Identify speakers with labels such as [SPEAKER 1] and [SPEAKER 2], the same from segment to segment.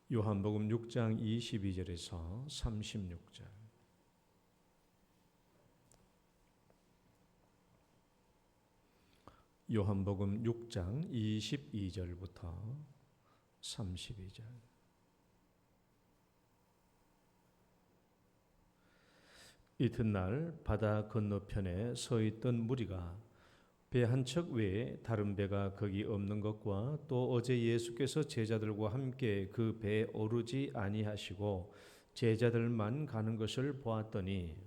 [SPEAKER 1] 요한복음 6장 22절에서 36절. 요한복음 6장 22절부터 32절. 이튿날 바다 건너편에 서 있던 무리가 배 한 척 외에 다른 배가 거기 없는 것과 또 어제 예수께서 제자들과 함께 그 배에 오르지 아니하시고 제자들만 가는 것을 보았더니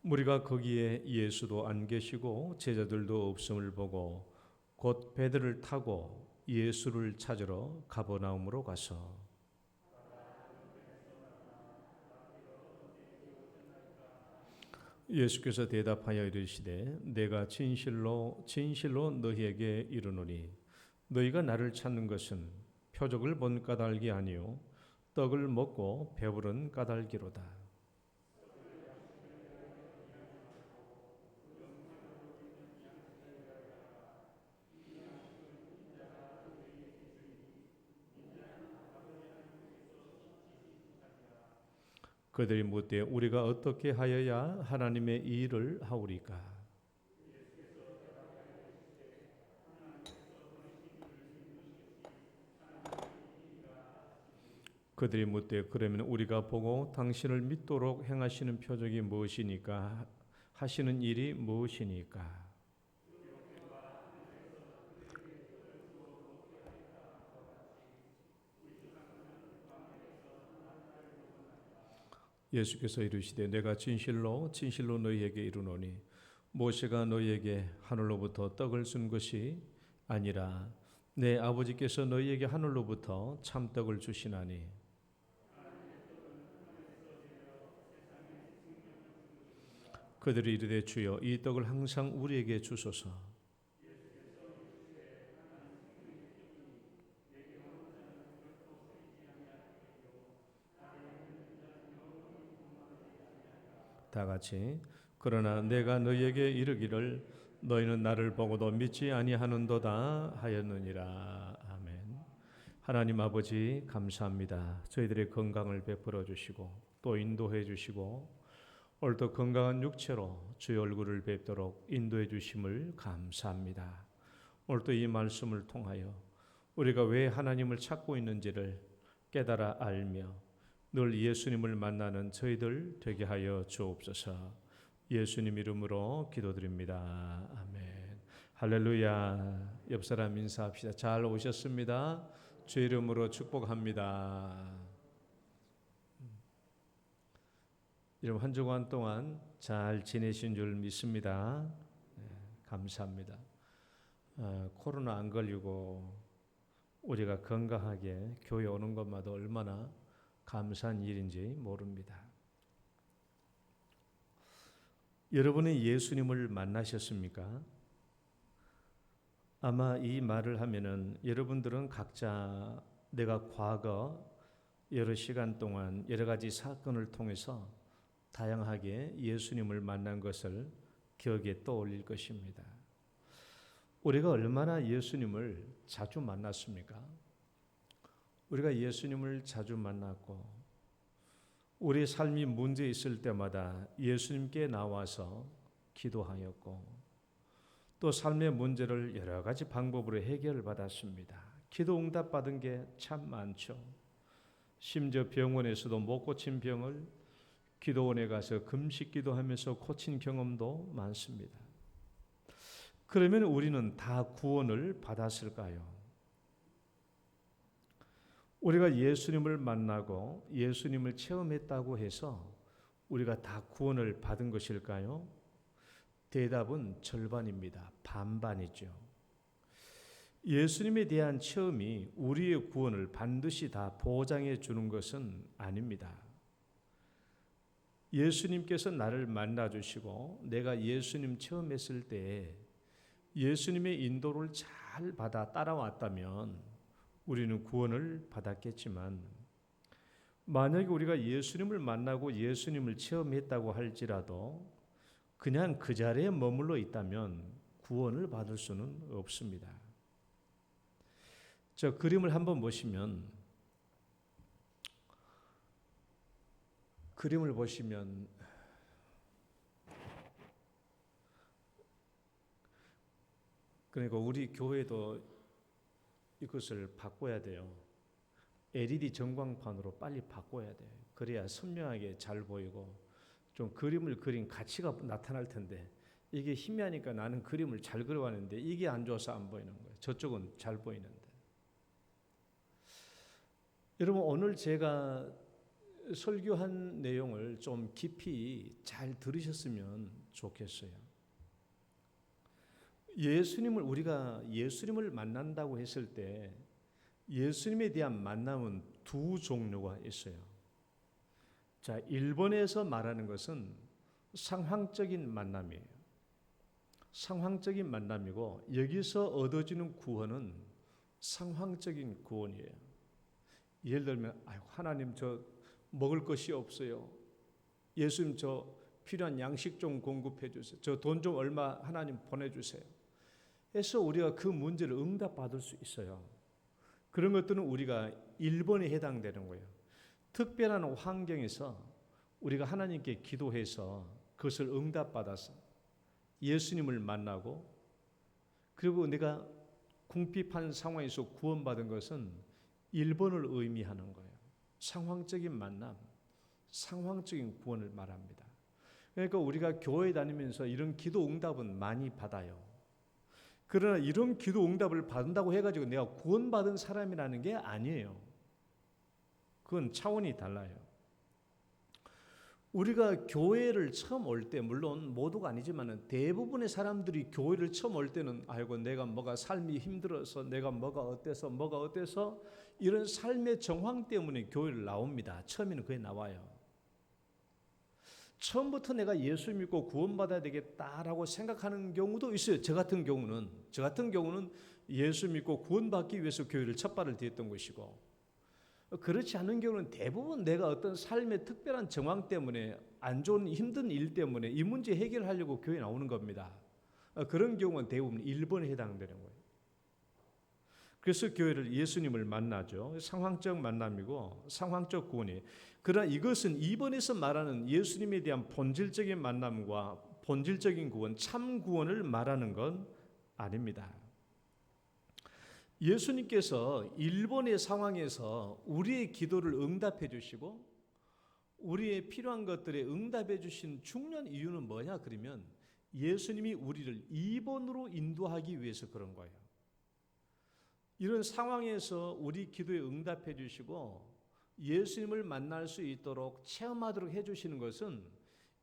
[SPEAKER 1] 무리가 거기에 예수도 안 계시고 제자들도 없음을 보고 곧 배들을 타고 예수를 찾으러 가버나움으로 가서 예수께서 대답하여 이르시되 내가 진실로 진실로 너희에게 이르노니 너희가 나를 찾는 것은 표적을 본 까닭이 아니요 떡을 먹고 배부른 까닭이로다. 그들이 묻되 우리가 어떻게 하여야 하나님의 이 일을 하오리까? 그들이 묻되 그러면 우리가 보고 당신을 믿도록 행하시는 표적이 무엇이니까 하시는 일이 무엇이니까? 예수께서 이르시되 내가 진실로 진실로 너희에게 이르노니 모세가 너희에게 하늘로부터 떡을 준 것이 아니라 내 아버지께서 너희에게 하늘로부터 참떡을 주시나니 그들이 이르되 주여 이 떡을 항상 우리에게 주소서. 다 같이 그러나 내가 너희에게 이르기를 너희는 나를 보고도 믿지 아니하는도다 하였느니라. 아멘. 하나님 아버지 감사합니다. 저희들의 건강을 베풀어 주시고 또 인도해 주시고 오늘도 건강한 육체로 주의 얼굴을 뵙도록 인도해 주심을 감사합니다. 오늘도 이 말씀을 통하여 우리가 왜 하나님을 찾고 있는지를 깨달아 알며 늘 예수님을 만나는 저희들 되게 하여 주옵소서. 예수님 이름으로 기도드립니다. 아멘. 할렐루야. 옆 사람 인사합시다. 잘 오셨습니다. 주 이름으로 축복합니다. 여러분 한 주간 동안 잘 지내신 줄 믿습니다. 네, 감사합니다. 코로나 안 걸리고 우리가 건강하게 교회 오는 것마다 얼마나 감사한 일인지 모릅니다. 여러분이 예수님을 만나셨습니까? 아마 이 말을 하면은 여러분들은 각자 내가 과거 여러 시간 동안 여러 가지 사건을 통해서 다양하게 예수님을 만난 것을 기억에 떠올릴 것입니다. 우리가 얼마나 예수님을 자주 만났습니까? 우리가 예수님을 자주 만났고 우리 삶이 문제 있을 때마다 예수님께 나와서 기도하였고 또 삶의 문제를 여러 가지 방법으로 해결받았습니다. 기도 응답 받은 게 참 많죠. 심지어 병원에서도 못 고친 병을 기도원에 가서 금식 기도하면서 고친 경험도 많습니다. 그러면 우리는 다 구원을 받았을까요? 우리가 예수님을 만나고 예수님을 체험했다고 해서 우리가 다 구원을 받은 것일까요? 대답은 절반입니다. 반반이죠. 예수님에 대한 체험이 우리의 구원을 반드시 다 보장해 주는 것은 아닙니다. 예수님께서 나를 만나주시고 내가 예수님 체험했을 때 예수님의 인도를 잘 받아 따라왔다면 우리는 구원을 받았겠지만 만약에 우리가 예수님을 만나고 예수님을 체험했다고 할지라도 그냥 그 자리에 머물러 있다면 구원을 받을 수는 없습니다. 저 그림을 한번 보시면 그러니까 우리 교회도 이것을 바꿔야 돼요. LED 전광판으로 빨리 바꿔야 돼요. 그래야 선명하게 잘 보이고 좀 그림을 그린 가치가 나타날 텐데 이게 희미하니까 나는 그림을 잘 그려왔는데 이게 안 좋아서 안 보이는 거예요. 저쪽은 잘 보이는데. 여러분 오늘 제가 설교한 내용을 좀 깊이 잘 들으셨으면 좋겠어요. 우리가 예수님을 만난다고 했을 때 예수님에 대한 만남은 두 종류가 있어요. 자, 1번에서 말하는 것은 상황적인 만남이에요. 상황적인 만남이고 여기서 얻어지는 구원은 상황적인 구원이에요. 예를 들면 하나님 저 먹을 것이 없어요. 예수님 저 필요한 양식 좀 공급해 주세요. 저 돈 좀 얼마 하나님 보내주세요. 해서 우리가 그 문제를 응답받을 수 있어요. 그런 것들은 우리가 1번에 해당되는 거예요. 특별한 환경에서 우리가 하나님께 기도해서 그것을 응답받아서 예수님을 만나고 그리고 내가 궁핍한 상황에서 구원받은 것은 1번을 의미하는 거예요. 상황적인 만남, 상황적인 구원을 말합니다. 그러니까 우리가 교회 다니면서 이런 기도 응답은 많이 받아요. 그러나 이런 기도 응답을 받는다고 해가지고 내가 구원받은 사람이라는 게 아니에요. 그건 차원이 달라요. 우리가 교회를 처음 올 때, 물론 모두가 아니지만 대부분의 사람들이 교회를 처음 올 때는 아이고 내가 뭐가 삶이 힘들어서 내가 뭐가 어때서 이런 삶의 정황 때문에 교회를 나옵니다. 처음에는 그게 나와요. 처음부터 내가 예수 믿고 구원받아야 되겠다라고 생각하는 경우도 있어요. 저 같은 경우는 예수 믿고 구원받기 위해서 교회를 첫 발을 디뎠던 것이고, 그렇지 않은 경우는 대부분 내가 어떤 삶의 특별한 정황 때문에 안 좋은 힘든 일 때문에 이 문제 해결하려고 교회에 나오는 겁니다. 그런 경우는 대부분 1번에 해당되는 거예요. 그래서 교회를 예수님을 만나죠. 상황적 만남이고 상황적 구원이. 그러나 이것은 2번에서 말하는 예수님에 대한 본질적인 만남과 본질적인 구원, 참 구원을 말하는 건 아닙니다. 예수님께서 1번의 상황에서 우리의 기도를 응답해 주시고 우리의 필요한 것들에 응답해 주신 중요한 이유는 뭐냐 그러면 예수님이 우리를 2번으로 인도하기 위해서 그런 거예요. 이런 상황에서 우리 기도에 응답해 주시고 예수님을 만날 수 있도록 체험하도록 해 주시는 것은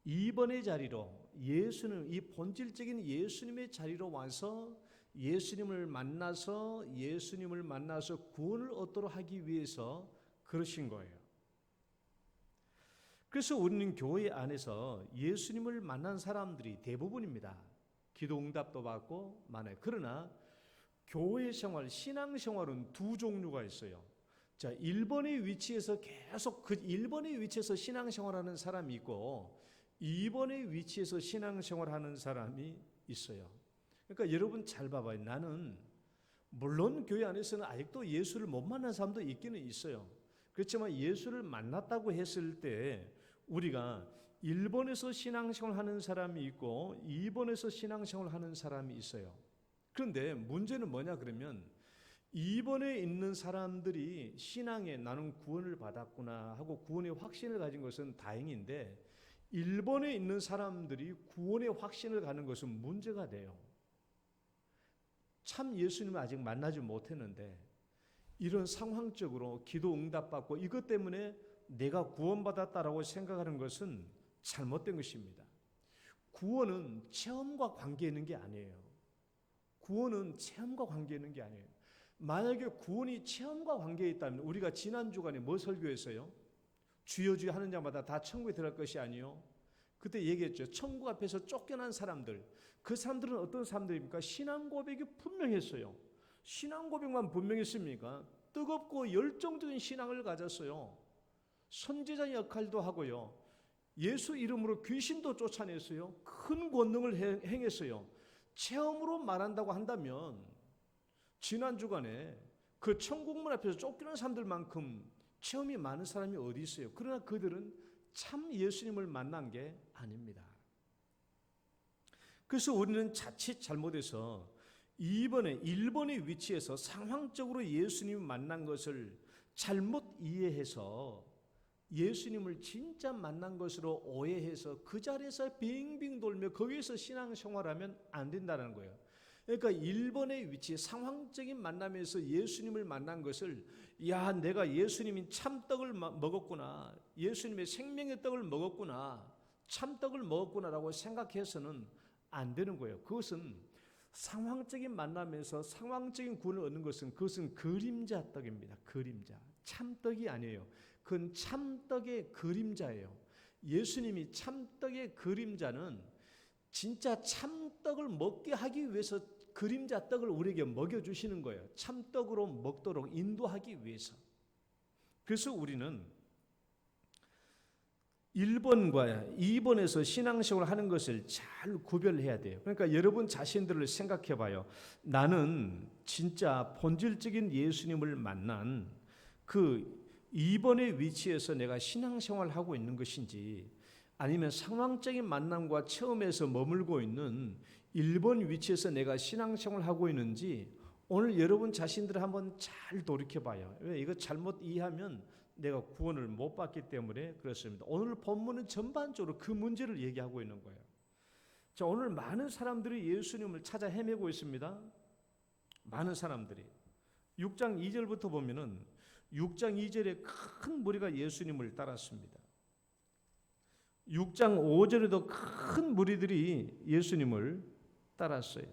[SPEAKER 1] 2번의 자리로 이 본질적인 예수님의 자리로 와서 예수님을 만나서 구원을 얻도록 하기 위해서 그러신 거예요. 그래서 우리는 교회 안에서 예수님을 만난 사람들이 대부분입니다. 기도 응답도 받고 많아요. 그러나 교회 생활, 신앙 생활은 두 종류가 있어요. 자, 1번의 위치에서 계속 그 1번의 위치에서 신앙 생활하는 사람이 있고 2번의 위치에서 신앙 생활하는 사람이 있어요. 그러니까 여러분 잘 봐봐요. 나는 물론 교회 안에서는 아직도 예수를 못 만난 사람도 있기는 있어요. 그렇지만 예수를 만났다고 했을 때 우리가 1번에서 신앙생활 하는 사람이 있고 2번에서 신앙생활 하는 사람이 있어요. 그런데 문제는 뭐냐 그러면 2번에 있는 사람들이 신앙에 나는 구원을 받았구나 하고 구원의 확신을 가진 것은 다행인데 1번에 있는 사람들이 구원의 확신을 가는 것은 문제가 돼요. 참 예수님을 아직 만나지 못했는데 이런 상황적으로 기도 응답받고 이것 때문에 내가 구원받았다라고 생각하는 것은 잘못된 것입니다. 구원은 체험과 관계 있는 게 아니에요. 구원은 체험과 관계 있는 게 아니에요. 만약에 구원이 체험과 관계에 있다면 우리가 지난 주간에 뭐 설교했어요? 주여 주여 하는 자마다 다 천국에 들어갈 것이 아니요. 그때 얘기했죠. 천국 앞에서 쫓겨난 사람들. 그 사람들은 어떤 사람들입니까? 신앙 고백이 분명했어요. 신앙 고백만 분명했습니까? 뜨겁고 열정적인 신앙을 가졌어요. 선지자 역할도 하고요. 예수 이름으로 귀신도 쫓아냈어요. 큰 권능을 행했어요. 체험으로 말한다고 한다면 지난 주간에 그 천국문 앞에서 쫓기는 사람들만큼 체험이 많은 사람이 어디 있어요? 그러나 그들은 참 예수님을 만난 게 아닙니다. 그래서 우리는 자칫 잘못해서 1번의 위치에서 상황적으로 예수님을 만난 것을 잘못 이해해서 예수님을 진짜 만난 것으로 오해해서 그 자리에서 빙빙 돌며 거기에서 신앙생활하면 안 된다는 거예요. 그러니까 1번의 위치, 상황적인 만남에서 예수님을 만난 것을 야, 내가 예수님이 참떡을 먹었구나, 예수님의 생명의 떡을 먹었구나, 참떡을 먹었구나라고 생각해서는 안 되는 거예요. 그것은 상황적인 만남에서 상황적인 구원을 얻는 것은 그것은 그림자 떡입니다. 그림자. 참떡이 아니에요. 그건 참떡의 그림자예요. 예수님이 참떡의 그림자는 진짜 참떡을 먹게 하기 위해서 그림자 떡을 우리에게 먹여주시는 거예요. 참떡으로 먹도록 인도하기 위해서. 그래서 우리는 1번과 2번에서 신앙생활을 하는 것을 잘 구별해야 돼요. 그러니까 여러분 자신들을 생각해 봐요. 나는 진짜 본질적인 예수님을 만난 그 2번의 위치에서 내가 신앙생활을 하고 있는 것인지, 아니면 상황적인 만남과 체험에서 머물고 있는 1번 위치에서 내가 신앙생활을 하고 있는지 오늘 여러분 자신들을 한번 잘 돌이켜 봐요. 왜? 이거 잘못 이해하면 내가 구원을 못 받기 때문에 그렇습니다. 오늘 본문은 전반적으로 그 문제를 얘기하고 있는 거예요. 자, 오늘 많은 사람들이 예수님을 찾아 헤매고 있습니다. 많은 사람들이. 6장 2절부터 보면은 6장 2절에 큰 무리가 예수님을 따랐습니다. 6장 5절에도 큰 무리들이 예수님을 따랐어요.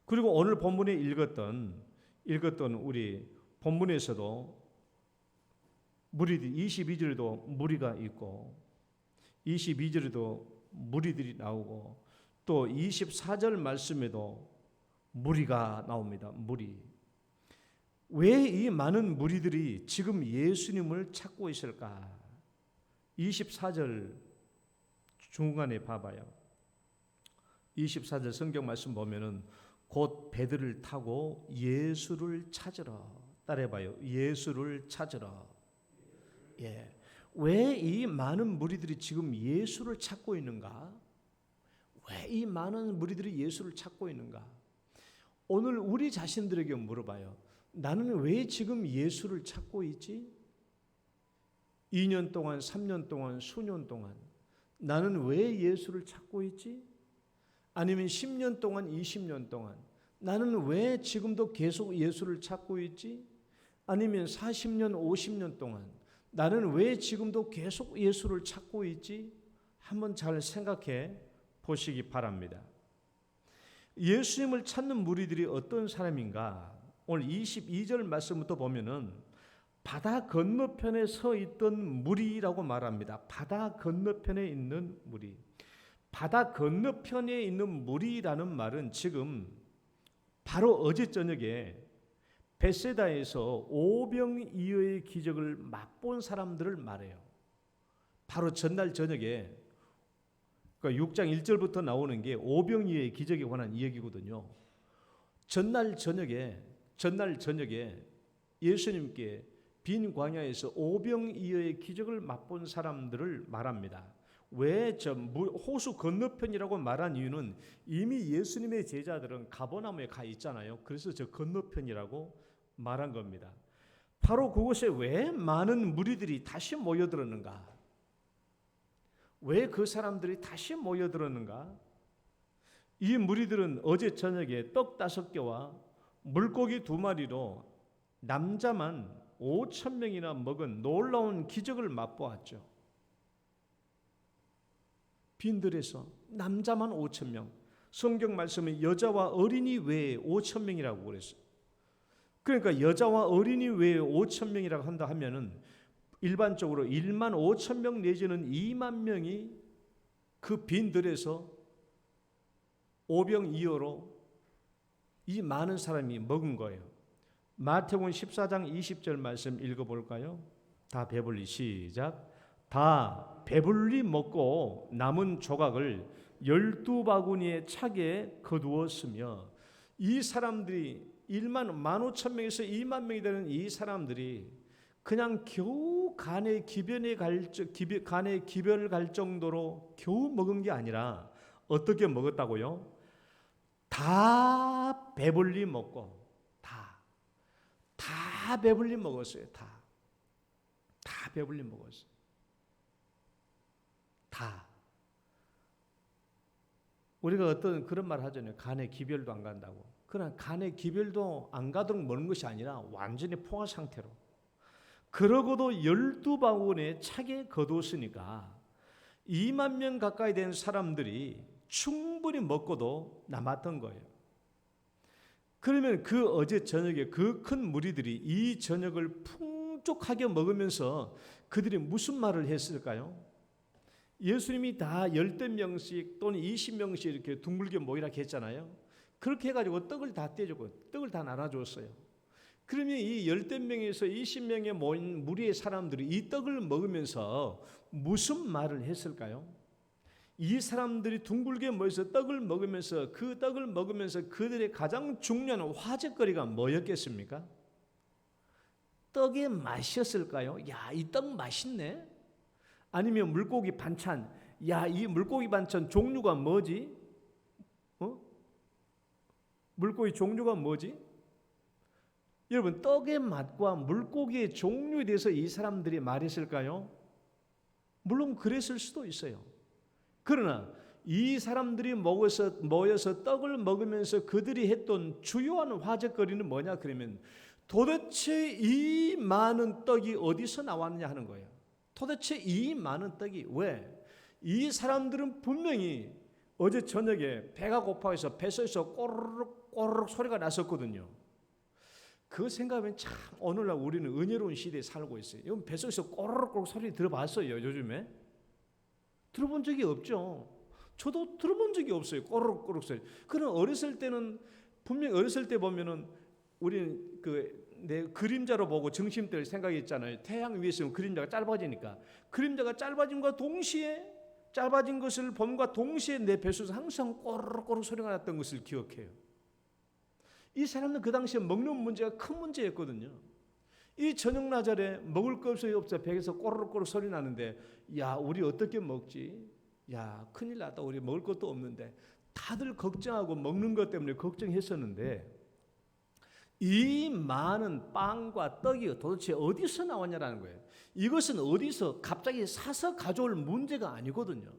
[SPEAKER 1] 그리고 오늘 본문에 읽었던 우리 본문에서도 무리들이 22절에도 무리가 있고 22절에도 무리들이 나오고 또 24절 말씀에도 무리가 나옵니다. 무리. 왜 이 많은 무리들이 지금 예수님을 찾고 있을까? 24절 중간에 봐봐요. 24절 성경 말씀 보면은 곧 배들을 타고 예수를 찾으러, 따라해봐요. 예수를 찾으러. 예. 왜 이 많은 무리들이 지금 예수를 찾고 있는가? 왜 이 많은 무리들이 예수를 찾고 있는가? 오늘 우리 자신들에게 물어봐요. 나는 왜 지금 예수를 찾고 있지? 2년 동안, 3년 동안, 수년 동안 나는 왜 예수를 찾고 있지? 아니면 10년 동안, 20년 동안 나는 왜 지금도 계속 예수를 찾고 있지? 아니면 40년, 50년 동안 나는 왜 지금도 계속 예수를 찾고 있지? 한번 잘 생각해 보시기 바랍니다. 예수님을 찾는 무리들이 어떤 사람인가? 오늘 22절 말씀부터 보면은 바다 건너편에 서 있던 무리라고 말합니다. 바다 건너편에 있는 무리. 바다 건너편에 있는 무리라는 말은 지금 바로 어제 저녁에 벳세다에서 오병이어의 기적을 맛본 사람들을 말해요. 바로 전날 저녁에, 그러니까 6장 1절부터 나오는 게 오병이어의 기적에 관한 이야기거든요. 전날 저녁에 예수님께 빈 광야에서 오병이어의 기적을 맛본 사람들을 말합니다. 왜 호수 건너편이라고 말한 이유는 이미 예수님의 제자들은 가버나움에 가 있잖아요. 그래서 저 건너편이라고 말한 겁니다. 바로 그곳에 왜 많은 무리들이 다시 모여들었는가? 왜 그 사람들이 다시 모여들었는가? 이 무리들은 어제 저녁에 떡 5개와 물고기 2마리로 남자만 5,000명이나 먹은 놀라운 기적을 맛보았죠. 빈들에서 남자만 5,000명. 성경 말씀에 여자와 어린이 외에 5,000명이라고 그랬어요. 그러니까 여자와 어린이 외에 5,000명이라고 한다 하면은 일반적으로 1만 5,000명 내지는 2만 명이 그 빈들에서 오병이어로 이 많은 사람이 먹은 거예요. 마태복음 14장 20절 말씀 읽어볼까요? 다 배불리 시작. 다 배불리 먹고 남은 조각을 12바구니에 차게 거두었으며, 이 사람들이 15,000명에서 2만 명이 되는 이 사람들이 그냥 겨우 간의 기변을 갈 정도로 겨우 먹은 게 아니라 어떻게 먹었다고요? 다 배불리 먹고, 다 배불리 먹었어요. 다 배불리 먹었어요. 다. 우리가 어떤 그런 말 하잖아요. 간에 기별도 안 간다고. 그러나 간에 기별도 안 가도록 먹는 것이 아니라 완전히 포화 상태로. 그러고도 12바구니에 차게 거두었으니까 2만 명 가까이 된 사람들이 충분히 먹고도 남았던 거예요. 그러면 그 어제 저녁에 그 큰 무리들이 이 저녁을 풍족하게 먹으면서 그들이 무슨 말을 했을까요? 예수님이 다 10명씩 또는 20명씩 이렇게 둥글게 모이라 했잖아요. 그렇게 해가지고 떡을 다 떼주고 떡을 다 나눠줬어요. 그러면 이 10명에서 20명의 모인 무리의 사람들이 이 떡을 먹으면서 무슨 말을 했을까요? 이 사람들이 둥글게 모여서 떡을 먹으면서 그 떡을 먹으면서 그들의 가장 중요한 화제거리가 뭐였겠습니까? 떡의 맛이었을까요? 야, 이 떡 맛있네? 아니면 물고기 반찬, 야, 이 물고기 반찬 종류가 뭐지? 물고기 종류가 뭐지? 여러분, 떡의 맛과 물고기의 종류에 대해서 이 사람들이 말했을까요? 물론 그랬을 수도 있어요. 그러나 이 사람들이 모여서 떡을 먹으면서 그들이 했던 주요한 화제거리는 뭐냐 그러면 도대체 이 많은 떡이 어디서 나왔느냐 하는 거예요. 도대체 이 많은 떡이 왜? 이 사람들은 분명히 어제 저녁에 배가 고파해서 뱃속에서 꼬르륵 꼬르륵 소리가 났었거든요. 그거 생각하면 참 오늘날 우리는 은혜로운 시대에 살고 있어요. 여러분 뱃속에서 꼬르륵 꼬르륵 소리 들어봤어요? 요즘에? 들어본 적이 없죠. 저도 들어본 적이 없어요. 꼬르륵 꼬르륵 소리. 그러나 어렸을 때는 분명히 어렸을 때 보면은 우리는 내 그림자로 보고 정신될 생각이 있잖아요. 태양 위에 있으면 그림자가 짧아지니까 그림자가 짧아짐과 동시에 짧아진 것을 봄과 동시에 내 뱃속에서 항상 꼬르륵 꼬르륵 소리가 났던 것을 기억해요. 이 사람은 그 당시에 먹는 문제가 큰 문제였거든요. 이 저녁 나절에 먹을 거 없어 배에서 꼬르륵 꼬르륵 소리 나는데 야, 우리 어떻게 먹지? 야, 큰일 났다. 우리 먹을 것도 없는데 다들 걱정하고 먹는 것 때문에 걱정했었는데 이 많은 빵과 떡이 도대체 어디서 나왔냐라는 거예요. 이것은 어디서 갑자기 사서 가져올 문제가 아니거든요.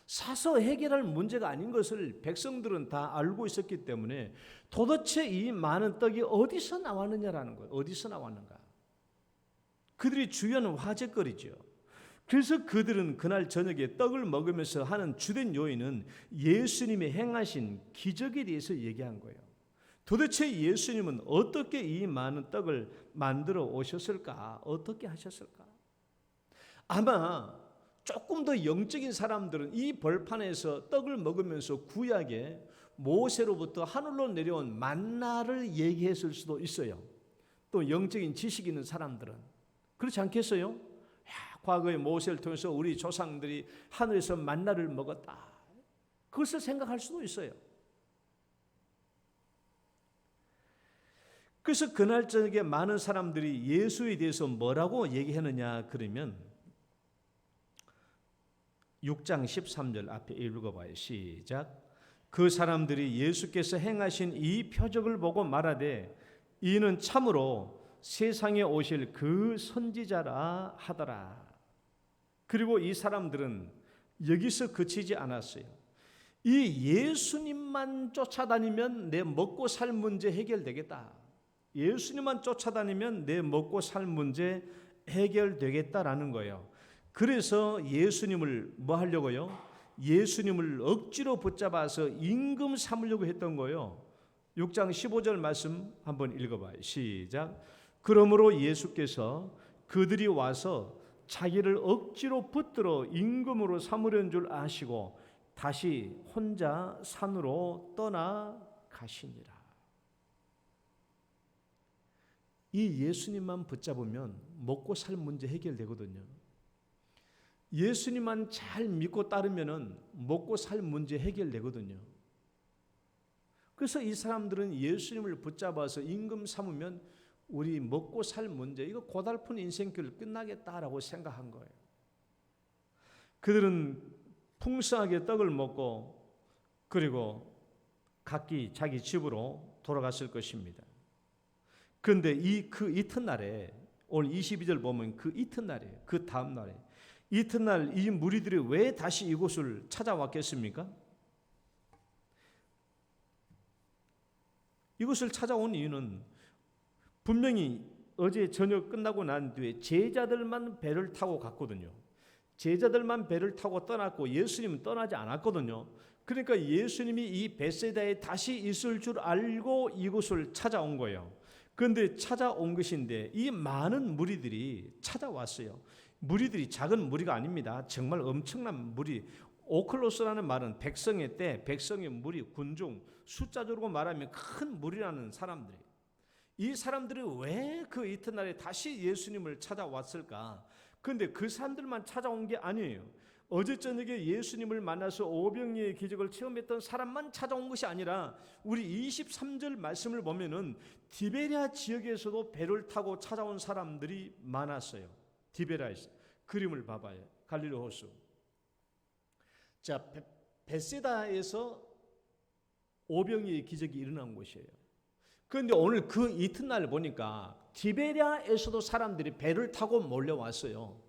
[SPEAKER 1] 사서 해결할 문제가 아닌 것을 백성들은 다 알고 있었기 때문에 도대체 이 많은 떡이 어디서 나왔느냐라는 거예요. 어디서 나왔는가. 그들이 주요한 화제거리죠. 그래서 그들은 그날 저녁에 떡을 먹으면서 하는 주된 요인은 예수님이 행하신 기적에 대해서 얘기한 거예요. 도대체 예수님은 어떻게 이 많은 떡을 만들어 오셨을까? 어떻게 하셨을까? 아마 조금 더 영적인 사람들은 이 벌판에서 떡을 먹으면서 구약에 모세로부터 하늘로 내려온 만나를 얘기했을 수도 있어요. 또 영적인 지식 있는 사람들은 그렇지 않겠어요? 야, 과거에 모세를 통해서 우리 조상들이 하늘에서 만나를 먹었다. 그것을 생각할 수도 있어요. 그래서 그날 저녁에 많은 사람들이 예수에 대해서 뭐라고 얘기하느냐 그러면 6장 13절 앞에 읽어봐요. 시작. 그 사람들이 예수께서 행하신 이 표적을 보고 말하되 이는 참으로 세상에 오실 그 선지자라 하더라. 그리고 이 사람들은 여기서 그치지 않았어요. 이 예수님만 쫓아다니면 내 먹고 살 문제 해결되겠다. 예수님만 쫓아다니면 내 먹고 살 문제 해결되겠다라는 거예요. 그래서 예수님을 뭐 하려고요? 예수님을 억지로 붙잡아서 임금 삼으려고 했던 거예요. 6장 15절 말씀 한번 읽어봐요. 시작. 그러므로 예수께서 그들이 와서 자기를 억지로 붙들어 임금으로 삼으려는 줄 아시고 다시 혼자 산으로 떠나가시니라. 이 예수님만 붙잡으면 먹고 살 문제 해결되거든요. 예수님만 잘 믿고 따르면은 먹고 살 문제 해결되거든요. 그래서 이 사람들은 예수님을 붙잡아서 임금 삼으면 우리 먹고 살 문제, 이거 고달픈 인생길 끝나겠다라고 생각한 거예요. 그들은 풍성하게 떡을 먹고 그리고 각기 자기 집으로 돌아갔을 것입니다. 그런데 그 이튿날에 오늘 22절 보면 그 이튿날에 그 다음 날에 이튿날 이 무리들이 왜 다시 이곳을 찾아왔겠습니까? 이곳을 찾아온 이유는 분명히 어제 저녁 끝나고 난 뒤에 제자들만 배를 타고 갔거든요. 제자들만 배를 타고 떠났고 예수님은 떠나지 않았거든요. 그러니까 예수님이 이 벳세다에 다시 있을 줄 알고 이곳을 찾아온 거예요. 그런데 찾아온 것인데 이 많은 무리들이 찾아왔어요. 무리들이 작은 무리가 아닙니다. 정말 엄청난 무리. 오클로스라는 말은 백성의 때, 백성의 무리, 군중, 숫자적으로 말하면 큰 무리라는 사람들이. 이 사람들이 왜 그 이튿날에 다시 예수님을 찾아왔을까? 그런데 그 사람들만 찾아온 게 아니에요. 어제 저녁에 예수님을 만나서 오병이의 기적을 체험했던 사람만 찾아온 것이 아니라 우리 23절 말씀을 보면은 디베랴 지역에서도 배를 타고 찾아온 사람들이 많았어요. 디베랴에서. 그림을 봐봐요. 갈릴리 호수. 자, 벳세다에서 오병이의 기적이 일어난 곳이에요. 그런데 오늘 그 이튿날 보니까 디베랴에서도 사람들이 배를 타고 몰려왔어요.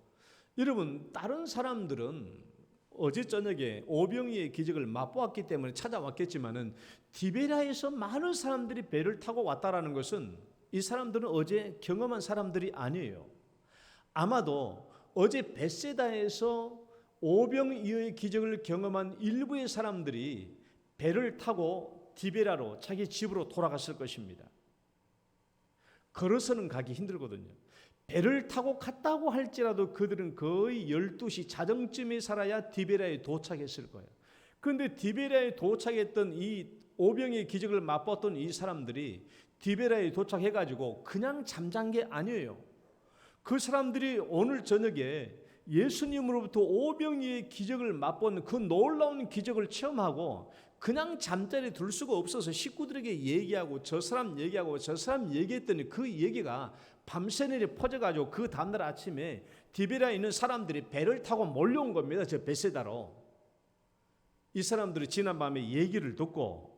[SPEAKER 1] 여러분, 다른 사람들은 어제 저녁에 오병이의 기적을 맛보았기 때문에 찾아왔겠지만은 디베랴에서 많은 사람들이 배를 타고 왔다라는 것은 이 사람들은 어제 경험한 사람들이 아니에요. 아마도 어제 벳세다에서 오병이어의 기적을 경험한 일부의 사람들이 배를 타고 디베랴로 자기 집으로 돌아갔을 것입니다. 걸어서는 가기 힘들거든요. 배를 타고 갔다고 할지라도 그들은 거의 12시 자정쯤에 살아야 디베랴에 도착했을 거예요. 그런데 디베랴에 도착했던 이 오병이의 기적을 맛봤던 이 사람들이 디베랴에 도착해가지고 그냥 잠잔 게 아니에요. 그 사람들이 오늘 저녁에 예수님으로부터 오병이의 기적을 맛본 그 놀라운 기적을 체험하고 그냥 잠자리에 둘 수가 없어서 식구들에게 얘기하고 저 사람 얘기하고 저 사람 얘기했더니 그 얘기가 밤새내리 퍼져가지고 그 다음날 아침에 디베랴에 있는 사람들이 배를 타고 몰려온 겁니다. 저 벳세다로. 이 사람들이 지난밤에 얘기를 듣고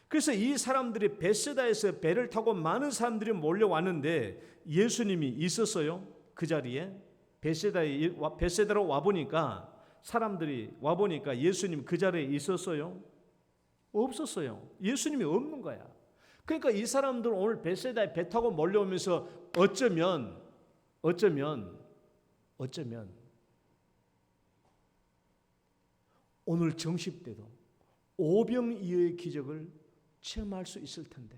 [SPEAKER 1] 그래서 이 사람들이 벳세다에서 배를 타고 많은 사람들이 몰려왔는데 예수님이 있었어요. 그 자리에 벳세다로 와보니까 사람들이 와보니까 예수님 그 자리에 있었어요? 없었어요. 예수님이 없는 거야. 그러니까 이 사람들은 오늘 벳세다에 배 타고 몰려오면서 어쩌면 오늘 정십 때도 오병이어의 기적을 체험할 수 있을 텐데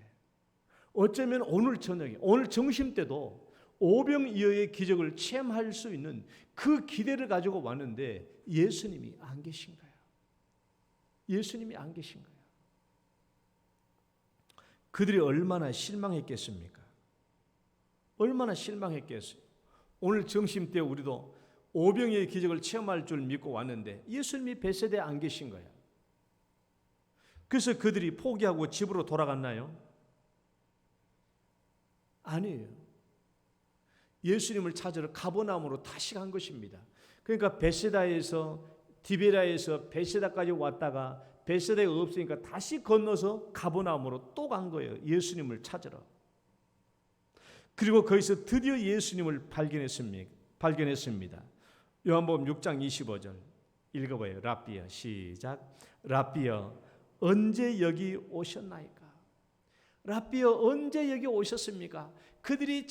[SPEAKER 1] 어쩌면 오늘 저녁에 오늘 점심 때도 오병이어의 기적을 체험할 수 있는 그 기대를 가지고 왔는데 예수님이 안 계신 거예요. 예수님이 안 계신 거예요. 그들이 얼마나 실망했겠습니까? 얼마나 실망했겠어요. 오늘 점심 때 우리도 오병이어의 기적을 체험할 줄 믿고 왔는데 예수님이 벳세다에 안 계신 거예요. 그래서 그들이 포기하고 집으로 돌아갔나요? 아니에요. 예수님을 찾으러 가버나움으로 다시 간 것입니다. 그러니까 벳세다에서 디베랴에서 벳세다까지 왔다가 벳세다에 없으니까 다시 건너서 가버나움으로 또 간 거예요. 예수님을 찾으러. 그리고 거기서 드디어 예수님을 발견했습니다. 요한복음 6장 25절 읽어봐요. 랍비여 시작. 랍비여 언제 여기 오셨나이까? 랍비여 언제 여기 오셨습니까? 그들이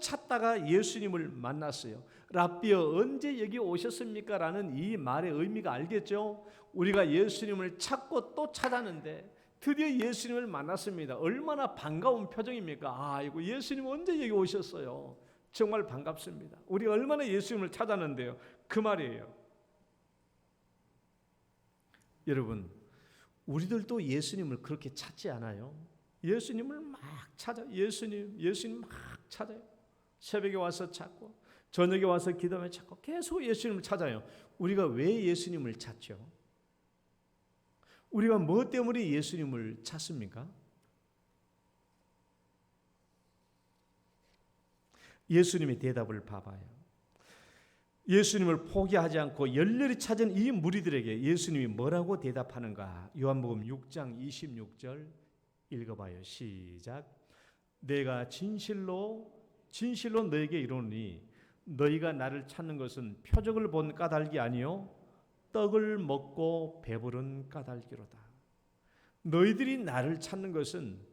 [SPEAKER 1] 찾다가 예수님을 만났어요. 랍비여 언제 여기 오셨습니까? 라는 이 말의 의미가 알겠죠? 우리가 예수님을 찾고 또 찾았는데 드디어 예수님을 만났습니다. 얼마나 반가운 표정입니까? 아이고 예수님 언제 여기 오셨어요? 정말 반갑습니다. 우리 얼마나 예수님을 찾았는데요. 그 말이에요. 여러분 우리들도 예수님을 그렇게 찾지 않아요? 예수님을 막 찾아. 예수님 막 찾아요. 새벽에 와서 찾고 저녁에 와서 기도하면 자꾸 계속 예수님을 찾아요. 우리가 왜 예수님을 찾죠? 우리가 뭐 때문에 예수님을 찾습니까? 예수님의 대답을 봐봐요. 예수님을 포기하지 않고 열렬히 찾은 이 무리들에게 예수님이 뭐라고 대답하는가? 요한복음 6장 26절 읽어봐요. 시작. 내가 진실로 너에게 이르노니 너희가 나를 찾는 것은 표적을 본 까닭이 아니요 떡을 먹고 배부른 까닭이로다. 너희들이 나를 찾는 것은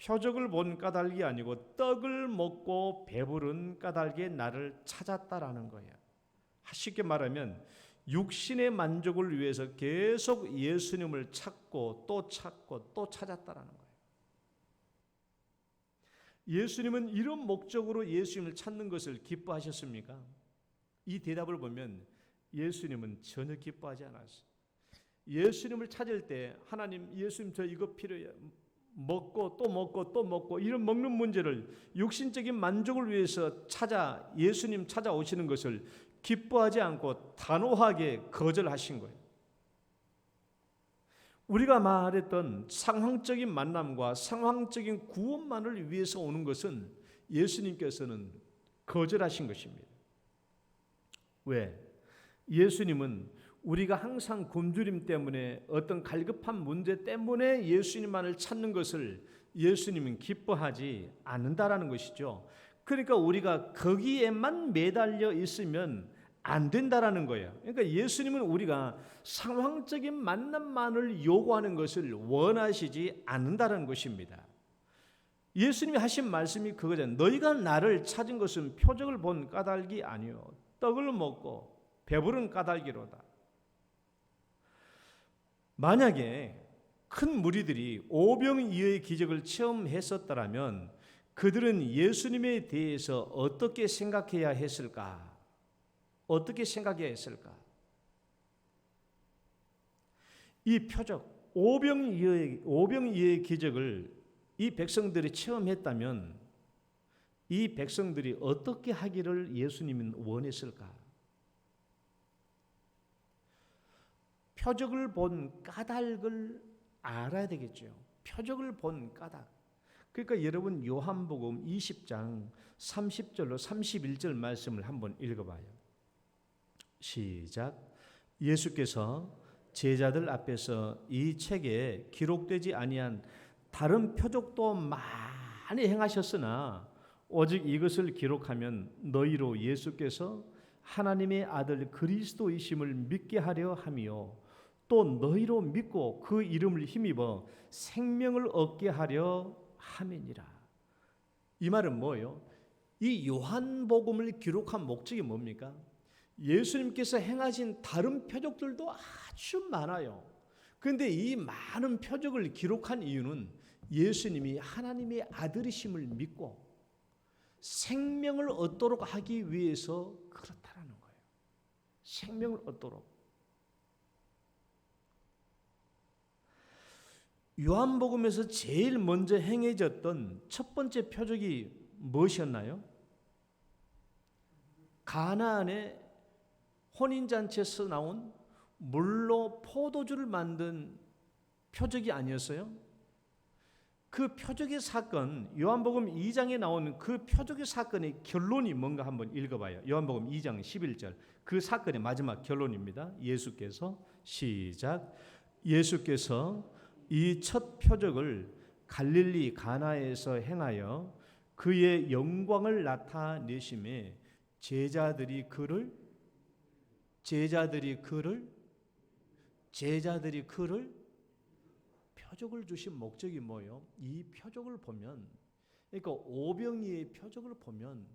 [SPEAKER 1] 표적을 본 까닭이 아니고 떡을 먹고 배부른 까닭에 나를 찾았다라는 거예요. 쉽게 말하면 육신의 만족을 위해서 계속 예수님을 찾고 또 찾았다라는 거예요. 예수님은 이런 목적으로 예수님을 찾는 것을 기뻐하셨습니까? 이 대답을 보면 예수님은 전혀 기뻐하지 않았어요. 예수님을 찾을 때 하나님, 예수님 저 이거 필요해요. 먹고 또 먹고 이런 먹는 문제를 육신적인 만족을 위해서 예수님 찾아오시는 것을 기뻐하지 않고 단호하게 거절하신 거예요. 우리가 말했던 상황적인 만남과 상황적인 구원만을 위해서 오는 것은 예수님께서는 거절하신 것입니다. 왜? 예수님은 우리가 항상 굶주림 때문에 어떤 갈급한 문제 때문에 예수님만을 찾는 것을 예수님은 기뻐하지 않는다라는 것이죠. 그러니까 우리가 거기에만 매달려 있으면 안 된다라는 거예요. 그러니까 예수님은 우리가 상황적인 만남만을 요구하는 것을 원하시지 않는다는 것입니다. 예수님이 하신 말씀이 그거잖아요. 너희가 나를 찾은 것은 표적을 본 까닭이 아니요 떡을 먹고 배부른 까닭이로다. 만약에 큰 무리들이 오병이어의 기적을 체험했었더라면 그들은 예수님에 대해서 어떻게 생각해야 했을까? 이 표적, 오병이어의 기적을 이 백성들이 체험했다면 이 백성들이 어떻게 하기를 예수님은 원했을까? 표적을 본 까닭을 알아야 되겠죠. 표적을 본 까닭. 그러니까 여러분 요한복음 20장 30절로 31절 말씀을 한번 읽어봐요. 시작. 예수께서 제자들 앞에서 이 책에 기록되지 아니한 다른 표적도 많이 행하셨으나 오직 이것을 기록하면 너희로 예수께서 하나님의 아들 그리스도이심을 믿게 하려 함이요 또 너희로 믿고 그 이름을 힘입어 생명을 얻게 하려 함이니라. 이 말은 뭐예요? 이 요한복음을 기록한 목적이 뭡니까? 예수님께서 행하신 다른 표적들도 아주 많아요. 그런데 이 많은 표적을 기록한 이유는 예수님이 하나님의 아들이심을 믿고 생명을 얻도록 하기 위해서 그렇다라는 거예요. 생명을 얻도록. 요한복음에서 제일 먼저 행해졌던 첫 번째 표적이 무엇이었나요? 가나안의 혼인잔치에서 나온 물로 포도주를 만든 표적이 아니었어요? 그 표적의 사건, 요한복음 2장에 나오는 그 표적의 사건의 결론이 뭔가 한번 읽어봐요. 요한복음 2장 11절. 그 사건의 마지막 결론입니다. 예수께서 시작. 예수께서 이 첫 표적을 갈릴리 가나에서 행하여 그의 영광을 나타내심에 제자들이 그를 표적을 주신 목적이 뭐예요? 이 표적을 보면, 그러니까 오병이의 표적을 보면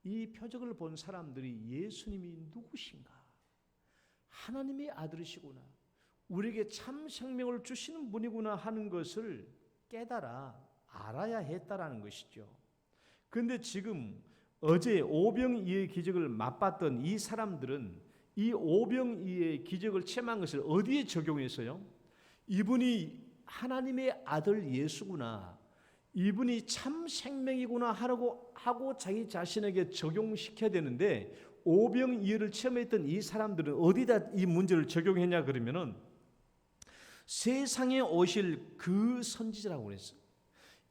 [SPEAKER 1] 이 표적을 본 사람들이 예수님이 누구신가? 하나님의 아들이시구나. 우리에게 참 생명을 주시는 분이구나 하는 것을 깨달아 알아야 했다라는 것이죠. 그런데 지금 어제 오병이어의 기적을 맛봤던 이 사람들은 이 오병이어의 기적을 체험한 것을 어디에 적용했어요? 이분이 하나님의 아들 예수구나. 이분이 참 생명이구나 하고 자기 자신에게 적용시켜야 되는데 오병이어를 체험했던 이 사람들은 어디다 이 문제를 적용했냐 그러면은 세상에 오실 그 선지자라고 그랬어요.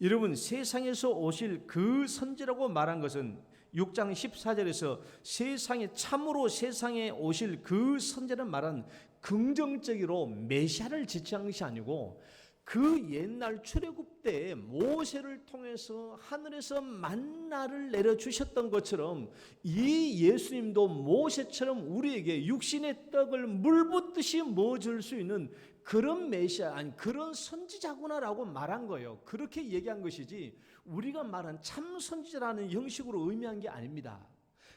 [SPEAKER 1] 여러분, 세상에서 오실 그 선지라고 말한 것은 6장 14절에서 참으로 세상에 오실 그 선지라는 말은 긍정적으로 메시아를 지칭한 것이 아니고 그 옛날 출애굽 때 모세를 통해서 하늘에서 만나를 내려주셨던 것처럼 이 예수님도 모세처럼 우리에게 육신의 떡을 물 붓듯이 먹어줄 수 있는 그런 메시아, 아니 그런 선지자구나라고 말한 거예요. 그렇게 얘기한 것이지 우리가 말한 참 선지자라는 형식으로 의미한 게 아닙니다.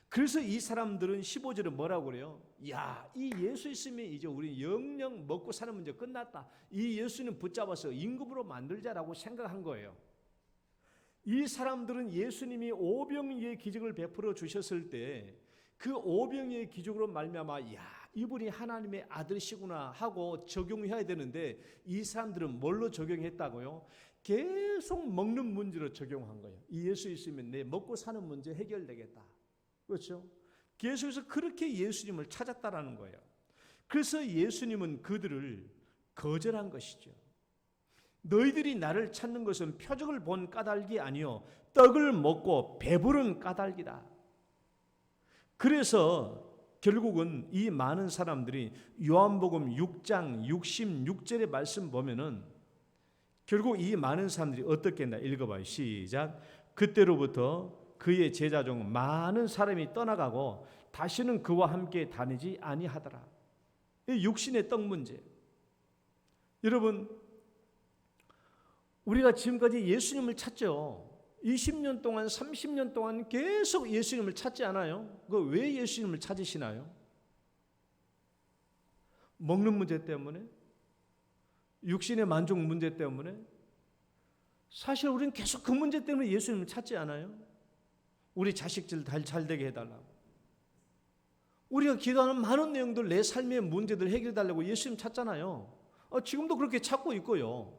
[SPEAKER 1] 그래서 이 사람들은 15절에 뭐라고 그래요? 야, 이 예수 있으면 이제 우리 영영 먹고 사는 문제 끝났다. 이 예수님 붙잡아서 임금으로 만들자라고 생각한 거예요. 이 사람들은 예수님이 오병이의 기적을 베풀어 주셨을 때 그 오병이의 기적으로 말미암아 야, 이분이 하나님의 아들이시구나 하고 적용해야 되는데 이 사람들은 뭘로 적용했다고요? 계속 먹는 문제로 적용한 거예요. 이 예수 있으면 내 먹고 사는 문제 해결되겠다. 그렇죠? 계속해서 그렇게 예수님을 찾았다라는 거예요. 그래서 예수님은 그들을 거절한 것이죠. 너희들이 나를 찾는 것은 표적을 본 까닭이 아니요 떡을 먹고 배부른 까닭이다. 그래서 결국은 이 많은 사람들이 요한복음 6장 66절의 말씀 보면은 결국 이 많은 사람들이 어떻게 했나 읽어봐요. 시작. 그때로부터 그의 제자 중 많은 사람이 떠나가고 다시는 그와 함께 다니지 아니하더라. 이 육신의 떡 문제. 여러분, 우리가 지금까지 예수님을 찾죠. 20년 동안 30년 동안 계속 예수님을 찾지 않아요? 왜 예수님을 찾으시나요? 먹는 문제 때문에? 육신의 만족 문제 때문에? 사실 우리는 계속 그 문제 때문에 예수님을 찾지 않아요? 우리 자식들 잘 되게 해달라고. 우리가 기도하는 많은 내용들 내 삶의 문제들 해결해달라고 예수님 찾잖아요. 지금도 그렇게 찾고 있고요.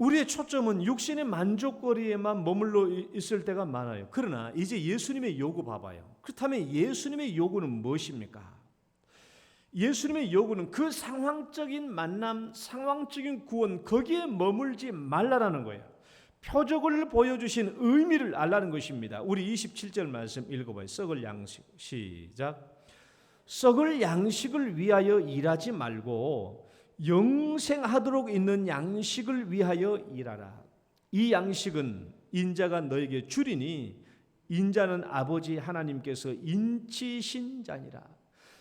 [SPEAKER 1] 우리의 초점은 육신의 만족거리에만 머물러 있을 때가 많아요. 그러나 이제 예수님의 요구 봐봐요. 그렇다면 예수님의 요구는 무엇입니까? 예수님의 요구는 그 상황적인 만남, 상황적인 구원 거기에 머물지 말라라는 거예요. 표적을 보여주신 의미를 알라는 것입니다. 우리 27절 말씀 읽어봐요. 썩을 양식. 시작. 썩을 양식을 위하여 일하지 말고 영생하도록 있는 양식을 위하여 일하라. 이 양식은 인자가 너에게 주리니 인자는 아버지 하나님께서 인치신 자니라.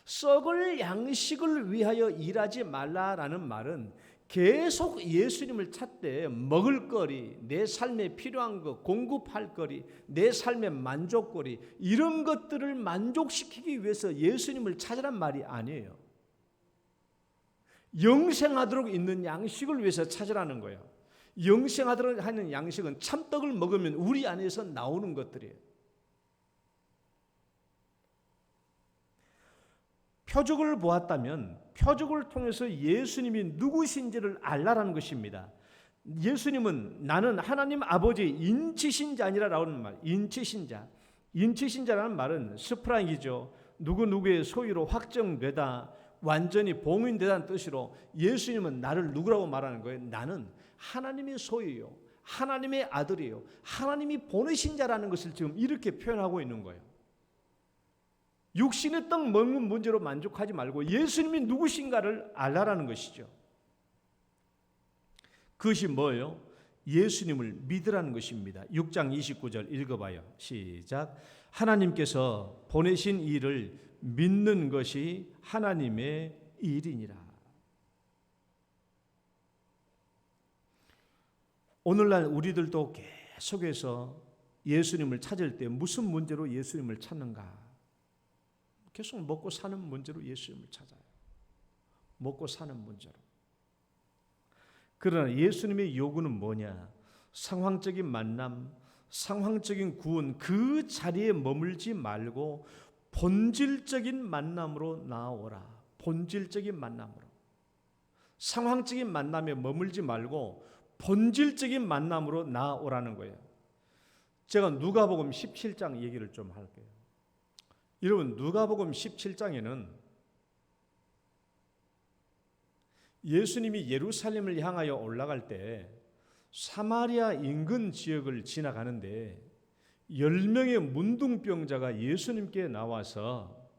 [SPEAKER 1] 썩을 양식을 위하여 일하지 말라라는 말은 계속 예수님을 찾되 먹을 거리, 내 삶에 필요한 것, 공급할 거리, 내 삶의 만족거리 이런 것들을 만족시키기 위해서 예수님을 찾으란 말이 아니에요. 영생하도록 있는 양식을 위해서 찾으라는 거예요. 영생하도록 하는 양식은 참떡을 먹으면 우리 안에서 나오는 것들이에요. 표적을 보았다면 표적을 통해서 예수님이 누구신지를 알라라는 것입니다. 예수님은 나는 하나님 아버지 인치신 자니라라는 말, 인치신 자. 인치신 자라는 말은 스프랑이죠. 누구누구의 소유로 확정되다, 완전히 봉인되다는 뜻으로 예수님은 나를 누구라고 말하는 거예요? 나는 하나님의 소유요, 하나님의 아들이요, 하나님이 보내신 자라는 것을 지금 이렇게 표현하고 있는 거예요. 육신의 떡 먹는 문제로 만족하지 말고 예수님이 누구신가를 알라라는 것이죠. 그것이 뭐예요? 예수님을 믿으라는 것입니다. 6장 29절 읽어봐요. 시작. 하나님께서 보내신 이를 믿는 것이 하나님의 일이니라. 오늘날 우리들도 계속해서 예수님을 찾을 때 무슨 문제로 예수님을 찾는가? 계속 먹고 사는 문제로 예수님을 찾아요. 먹고 사는 문제로. 그러나 예수님의 요구는 뭐냐? 상황적인 만남, 상황적인 구원 그 자리에 머물지 말고 본질적인 만남으로 나아오라. 본질적인 만남으로. 상황적인 만남에 머물지 말고 본질적인 만남으로 나아오라는 거예요. 제가 누가복음 17장 얘기를 좀 할게요. 여러분, 누가복음 17장에는 예수님이 예루살렘을 향하여 올라갈 때 사마리아 인근 지역을 지나가는데 10명의 문둥병자가 예수님께 나와서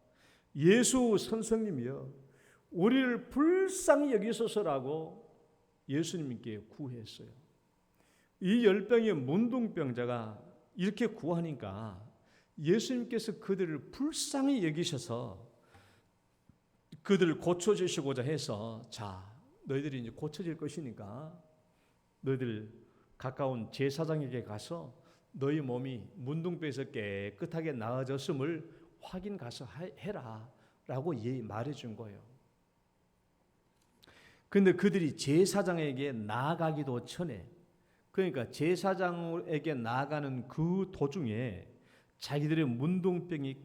[SPEAKER 1] 예수 선생님이여 우리를 불쌍히 여기소서라고 예수님께 구했어요. 이 10명의 문둥병자가 이렇게 구하니까 예수님께서 그들을 불쌍히 여기셔서 그들을 고쳐주시고자 해서 자, 너희들이 이제 고쳐질 것이니까 너희들 가까운 제사장에게 가서 너희 몸이 문둥병에서 깨끗하게 나아졌음을 확인 가서 해라 라고 말해준 거예요. 그런데 그들이 제사장에게 나아가기도 전에, 그러니까 제사장에게 나아가는 그 도중에 자기들의 문둥병이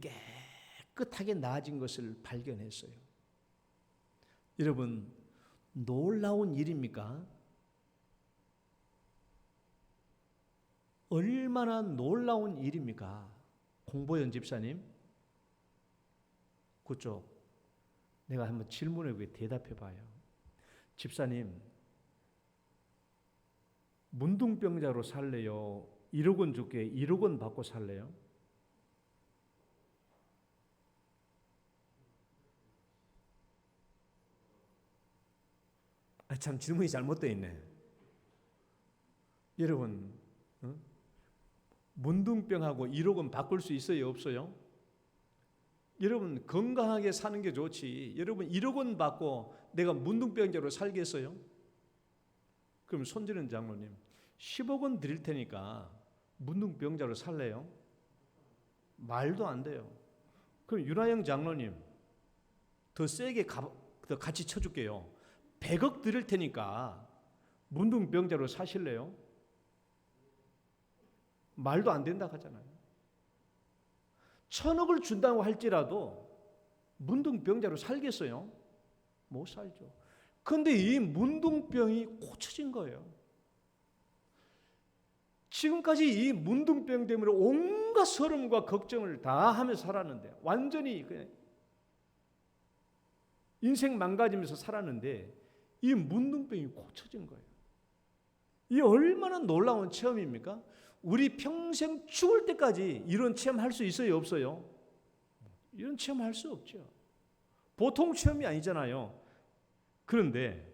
[SPEAKER 1] 깨끗하게 나아진 것을 발견했어요. 여러분, 놀라운 일입니까? 얼마나 놀라운 일입니까? 공보연 집사님, 그쪽 내가 한번 질문에 대답해 봐요. 집사님, 문둥병자로 살래요? 1억 원 줄게 1억 원 받고 살래요? 참 질문이 잘못되어 있네. 여러분, 문둥병하고 1억 원 바꿀 수 있어요? 없어요? 여러분, 건강하게 사는 게 좋지. 여러분 1억 원 받고 내가 문둥병자로 살겠어요? 그럼 손지는 장로님, 10억 원 드릴 테니까 문둥병자로 살래요? 말도 안 돼요. 그럼 윤하영 장로님, 더 세게 더 같이 쳐줄게요. 100억 드릴 테니까 문둥병자로 사실래요? 말도 안 된다고 하잖아요. 1000억을 준다고 할지라도 문둥병자로 살겠어요? 못 살죠. 그런데 이 문둥병이 고쳐진 거예요. 지금까지 이 문둥병 때문에 온갖 서름과 걱정을 다 하면서 살았는데, 완전히 그냥 인생 망가지면서 살았는데 이 문둥병이 고쳐진 거예요. 이 얼마나 놀라운 체험입니까? 우리 평생 죽을 때까지 이런 체험 할 수 있어요? 없어요? 이런 체험 할 수 없죠. 보통 체험이 아니잖아요. 그런데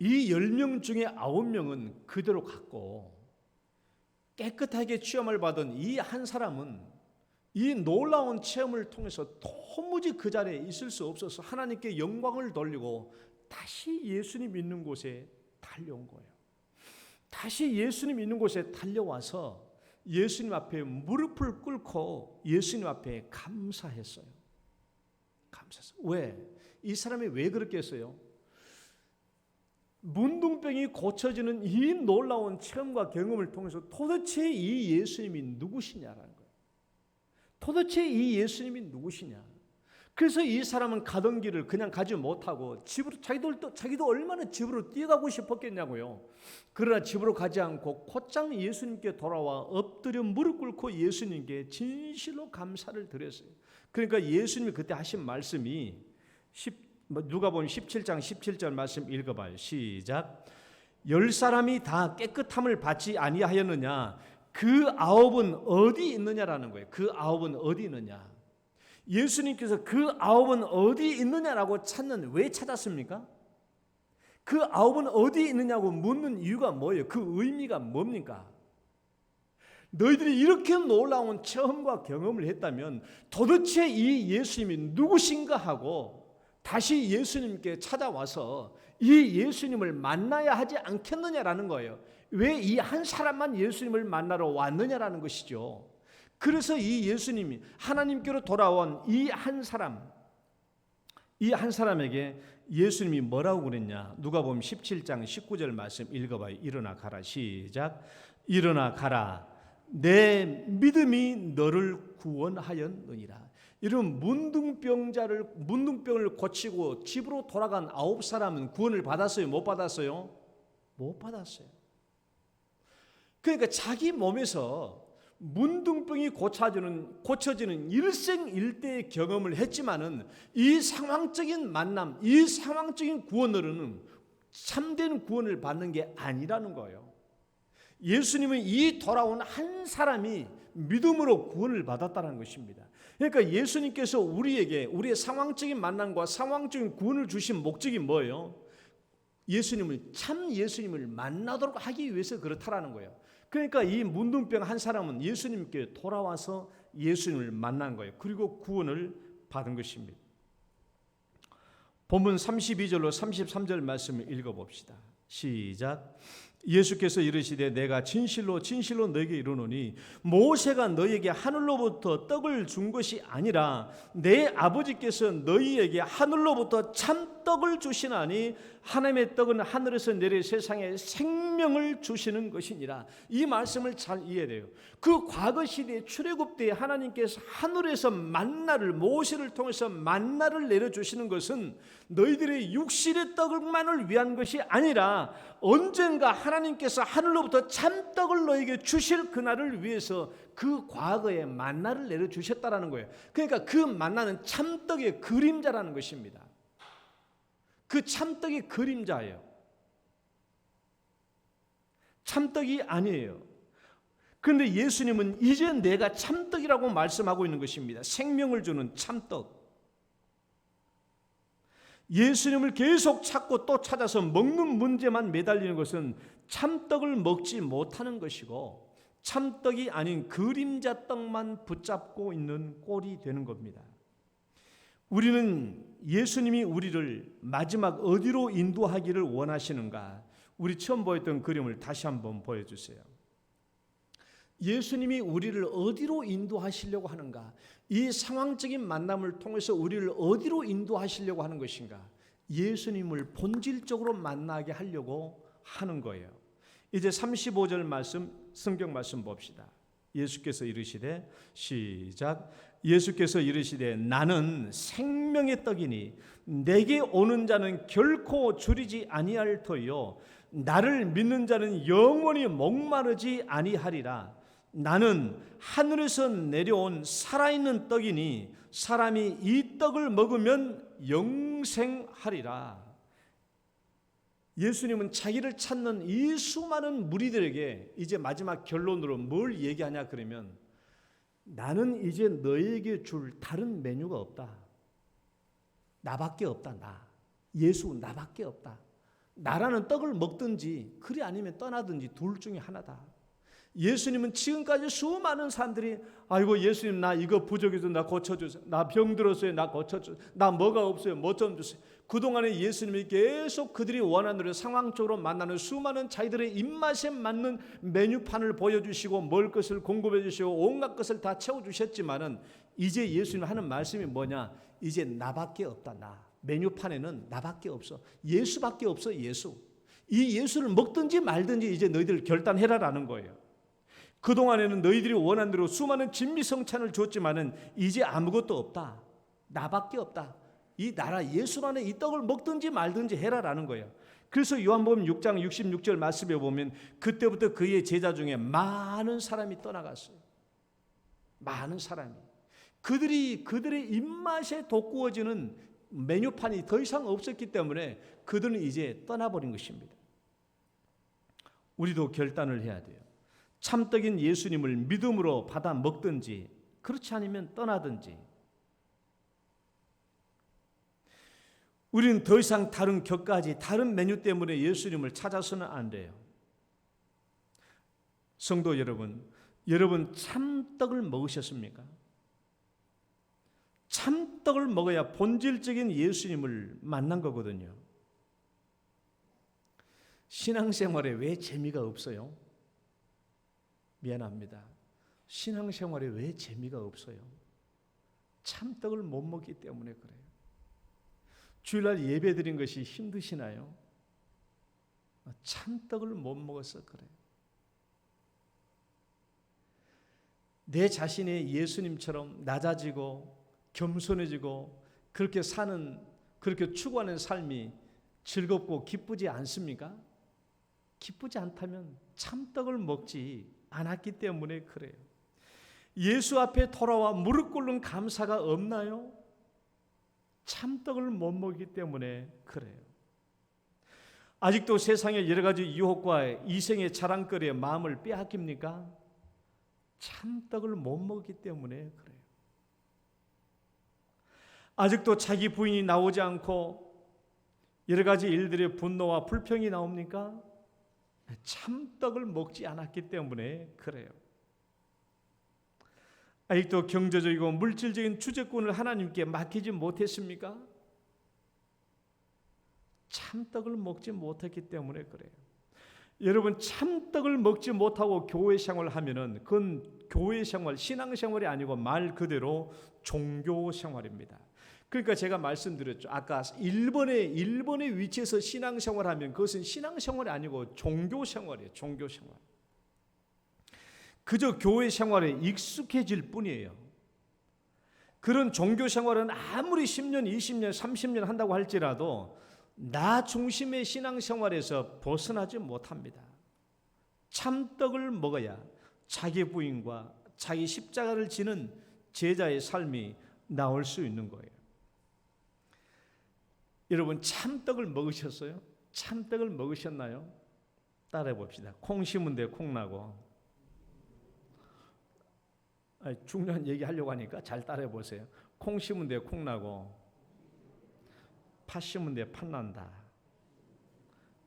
[SPEAKER 1] 이 10명 중에 9명은 그대로 갔고, 깨끗하게 취함을 받은 이 한 사람은 이 놀라운 체험을 통해서 도무지 그 자리에 있을 수 없어서 하나님께 영광을 돌리고 다시 예수님 있는 곳에 달려온 거예요. 다시 예수님 있는 곳에 달려와서 예수님 앞에 무릎을 꿇고 예수님 앞에 감사했어요. 감사했어요. 왜? 이 사람이 왜 그렇게 했어요? 문둥병이 고쳐지는 이 놀라운 체험과 경험을 통해서 도대체 이 예수님이 누구시냐라는 거예요. 도대체 이 예수님이 누구시냐. 그래서 이 사람은 가던 길을 그냥 가지 못하고 집으로, 자기도 얼마나 집으로 뛰어가고 싶었겠냐고요. 그러나 집으로 가지 않고 곧장 예수님께 돌아와 엎드려 무릎 꿇고 예수님께 진실로 감사를 드렸어요. 그러니까 예수님이 그때 하신 말씀이 누가복음 17장 17절 말씀 읽어봐요. 시작. 10사람이 다 깨끗함을 받지 아니하였느냐? 그 9은 어디 있느냐라는 거예요. 그 9은 어디 있느냐? 예수님께서 그 9은 어디 있느냐라고 왜 찾았습니까? 그 9은 어디 있느냐고 묻는 이유가 뭐예요? 그 의미가 뭡니까? 너희들이 이렇게 놀라운 체험과 경험을 했다면 도대체 이 예수님이 누구신가 하고 다시 예수님께 찾아와서 이 예수님을 만나야 하지 않겠느냐라는 거예요. 왜 이 한 사람만 예수님을 만나러 왔느냐라는 것이죠. 그래서 이 예수님이 하나님께로 돌아온 이 한 사람에게 예수님이 뭐라고 그랬냐? 누가복음 17장 19절 말씀 읽어봐요. 일어나 가라. 시작. 일어나 가라. 내 믿음이 너를 구원하였느니라. 이런 문둥병을 고치고 집으로 돌아간 9사람은 구원을 받았어요? 못 받았어요? 못 받았어요. 그러니까 자기 몸에서 문둥병이 고쳐지는 일생일대의 경험을 했지만은 이 상황적인 만남, 이 상황적인 구원으로는 참된 구원을 받는 게 아니라는 거예요. 예수님은 이 돌아온 한 사람이 믿음으로 구원을 받았다는 것입니다. 그러니까 예수님께서 우리에게 우리의 상황적인 만남과 상황적인 구원을 주신 목적이 뭐예요? 참 예수님을 만나도록 하기 위해서 그렇다라는 거예요. 그러니까 이 문둥병 한 사람은 예수님께 돌아와서 예수님을 만난 거예요. 그리고 구원을 받은 것입니다. 본문 32절로 33절 말씀을 읽어봅시다. 시작. 예수께서 이르시되 내가 진실로 진실로 너에게 이르노니 모세가 너에게 하늘로부터 떡을 준 것이 아니라 내 아버지께서 너희에게 하늘로부터 참떡을 주시나니 하나님의 떡은 하늘에서 내려 세상에 생명을 주시는 것이니라. 이 말씀을 잘 이해해야 돼요. 그 과거 시대에 출애굽 때 하나님께서 하늘에서 모세를 통해서 만나를 내려주시는 것은 너희들의 육신의 떡만을 위한 것이 아니라 언젠가 하나님께서 하늘로부터 참떡을 너에게 주실 그날을 위해서 그 과거에 만나를 내려주셨다라는 거예요. 그러니까 그 만나는 참떡의 그림자라는 것입니다. 그 참떡의 그림자예요. 참떡이 아니에요. 그런데 예수님은 이제 내가 참떡이라고 말씀하고 있는 것입니다. 생명을 주는 참떡. 예수님을 계속 찾고 또 찾아서 먹는 문제만 매달리는 것은 참떡을 먹지 못하는 것이고 참떡이 아닌 그림자 떡만 붙잡고 있는 꼴이 되는 겁니다. 우리는 예수님이 우리를 마지막 어디로 인도하기를 원하시는가? 우리 처음 보였던 그림을 다시 한번 보여주세요. 예수님이 우리를 어디로 인도하시려고 하는가? 이 상황적인 만남을 통해서 우리를 어디로 인도하시려고 하는 것인가? 예수님을 본질적으로 만나게 하려고 하는 거예요. 이제 35절 말씀, 성경 말씀 봅시다. 예수께서 이르시되 시작. 예수께서 이르시되 나는 생명의 떡이니 내게 오는 자는 결코 줄이지 아니할 터요 나를 믿는 자는 영원히 목마르지 아니하리라. 나는 하늘에서 내려온 살아있는 떡이니 사람이 이 떡을 먹으면 영생하리라. 예수님은 자기를 찾는 이 수많은 무리들에게 이제 마지막 결론으로 뭘 얘기하냐 그러면 나는 이제 너에게 줄 다른 메뉴가 없다. 나밖에 없다. 예수 나밖에 없다. 나라는 떡을 먹든지 그리 아니면 떠나든지 둘 중에 하나다. 예수님은 지금까지 수많은 사람들이 아이고 예수님 나 이거 부족해서 나 고쳐주세요. 나 병 들었어요. 나 고쳐주세요. 나 뭐가 없어요. 뭐 좀 주세요. 그동안에 예수님이 계속 그들이 원하는 대로 상황적으로 만나는 수많은 자기들의 입맛에 맞는 메뉴판을 보여주시고 먹을 것을 공급해 주시고 온갖 것을 다 채워주셨지만은 이제 예수님 하는 말씀이 뭐냐? 이제 나밖에 없다. 나 메뉴판에는 나밖에 없어. 예수밖에 없어. 예수. 이 예수를 먹든지 말든지 이제 너희들 결단해라라는 거예요. 그동안에는 너희들이 원하는 대로 수많은 진미성찬을 줬지만은 이제 아무것도 없다. 나밖에 없다. 이 나라 예수 안에 이 떡을 먹든지 말든지 해라라는 거예요. 그래서 요한복음 6장 66절 말씀에 보면 그때부터 그의 제자 중에 많은 사람이 떠나갔어요. 많은 사람이. 그들의 입맛에 돋구어지는 메뉴판이 더 이상 없었기 때문에 그들은 이제 떠나버린 것입니다. 우리도 결단을 해야 돼요. 참떡인 예수님을 믿음으로 받아 먹든지 그렇지 않으면 떠나든지. 우리는 더 이상 다른 격가지 다른 메뉴 때문에 예수님을 찾아서는 안 돼요. 성도 여러분, 여러분 참떡을 먹으셨습니까? 참떡을 먹어야 본질적인 예수님을 만난 거거든요. 신앙생활에 왜 재미가 없어요? 미안합니다. 신앙생활에 왜 재미가 없어요? 참떡을 못 먹기 때문에 그래요. 주일날 예배 드린 것이 힘드시나요? 참떡을 못 먹어서 그래요. 내 자신이 예수님처럼 낮아지고 겸손해지고 그렇게 추구하는 삶이 즐겁고 기쁘지 않습니까? 기쁘지 않다면 참떡을 먹지 않았기 때문에 그래요. 예수 앞에 돌아와 무릎 꿇는 감사가 없나요? 참떡을 못 먹기 때문에 그래요. 아직도 세상의 여러 가지 유혹과 이생의 자랑거리에 마음을 빼앗깁니까? 참떡을 못 먹기 때문에 그래요. 아직도 자기 부인이 나오지 않고 여러 가지 일들의 분노와 불평이 나옵니까? 참떡을 먹지 않았기 때문에 그래요. 아직도 경제적이고 물질적인 주재권을 하나님께 맡기지 못했습니까? 참떡을 먹지 못했기 때문에 그래요. 여러분, 참떡을 먹지 못하고 교회 생활을 하면은 그건 교회 생활, 신앙 생활이 아니고 말 그대로 종교 생활입니다. 그러니까 제가 말씀드렸죠. 아까 일본의 위치에서 신앙 생활하면 그것은 신앙 생활이 아니고 종교 생활이에요. 종교 생활. 그저 교회 생활에 익숙해질 뿐이에요. 그런 종교 생활은 아무리 10년, 20년, 30년 한다고 할지라도 나 중심의 신앙 생활에서 벗어나지 못합니다. 참떡을 먹어야 자기 부인과 자기 십자가를 지는 제자의 삶이 나올 수 있는 거예요. 여러분, 참떡을 먹으셨어요? 참떡을 먹으셨나요? 따라해 봅시다. 콩 심은 데 콩 나고. 중요한 얘기 하려고 하니까 잘 따라해 보세요. 콩 심은 데 콩 나고 팥 심은 데 팥 난다.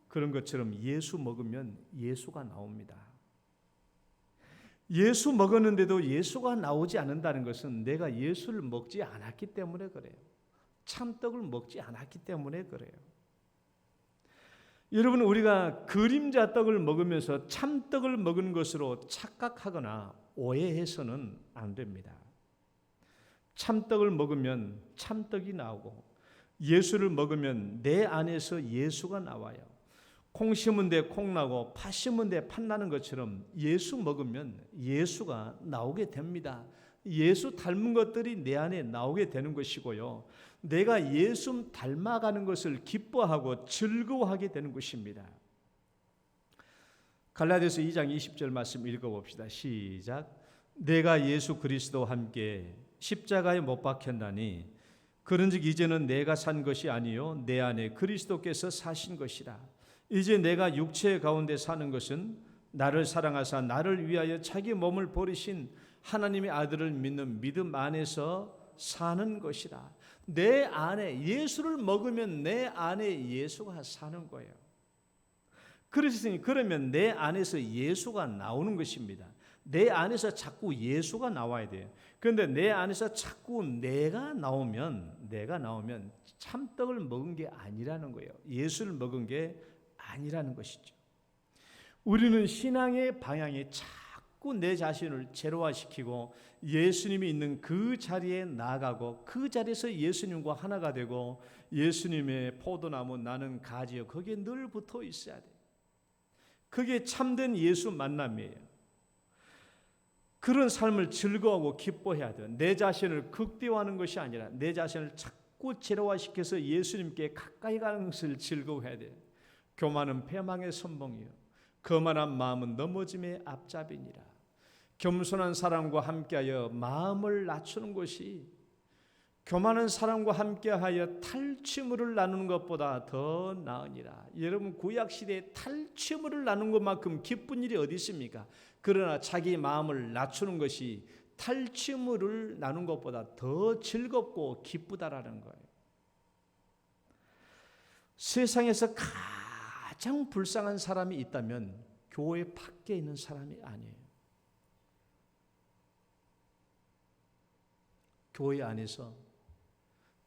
[SPEAKER 1] 그런 것처럼 예수 먹으면 예수가 나옵니다. 예수 먹었는데도 예수가 나오지 않는다는 것은 내가 예수를 먹지 않았기 때문에 그래요. 참떡을 먹지 않았기 때문에 그래요. 여러분, 우리가 그림자 떡을 먹으면서 참떡을 먹은 것으로 착각하거나 오해해서는 안 됩니다. 참떡을 먹으면 참떡이 나오고 예수를 먹으면 내 안에서 예수가 나와요. 콩 심은 데 콩 나고 팥 심은 데 팥 나는 것처럼 예수 먹으면 예수가 나오게 됩니다. 예수 닮은 것들이 내 안에 나오게 되는 것이고요. 내가 예수 닮아가는 것을 기뻐하고 즐거워하게 되는 것입니다. 갈라디아서 2장 20절 말씀 읽어봅시다. 시작. 내가 예수 그리스도와 함께 십자가에 못 박혔나니 그런즉 이제는 내가 산 것이 아니요 내 안에 그리스도께서 사신 것이라. 이제 내가 육체 가운데 사는 것은 나를 사랑하사 나를 위하여 자기 몸을 버리신 하나님의 아들을 믿는 믿음 안에서 사는 것이라. 내 안에 예수를 먹으면 내 안에 예수가 사는 거예요. 그러면 내 안에서 예수가 나오는 것입니다. 내 안에서 자꾸 예수가 나와야 돼요. 그런데 내 안에서 자꾸 내가 나오면 참떡을 먹은 게 아니라는 거예요. 예수를 먹은 게 아니라는 것이죠. 우리는 신앙의 방향이 자꾸 내 자신을 제로화시키고 예수님이 있는 그 자리에 나가고 그 자리에서 예수님과 하나가 되고 예수님의 포도나무 나는 가지요 거기에 늘 붙어 있어야 돼요. 그게 참된 예수 만남이에요. 그런 삶을 즐거워하고 기뻐해야 돼요. 내 자신을 극대화하는 것이 아니라 내 자신을 자꾸 제로화시켜서 예수님께 가까이 가는 것을 즐거워해야 돼요. 교만은 패망의 선봉이요 거만한 마음은 넘어짐의 앞잡이니라. 겸손한 사람과 함께하여 마음을 낮추는 것이 교만한 사람과 함께하여 탈취물을 나누는 것보다 더 나으니라. 여러분, 구약시대에 탈취물을 나누는 것만큼 기쁜 일이 어디 있습니까? 그러나 자기 마음을 낮추는 것이 탈취물을 나누는 것보다 더 즐겁고 기쁘다라는 거예요. 세상에서 가장 불쌍한 사람이 있다면 교회 밖에 있는 사람이 아니에요. 교회 안에서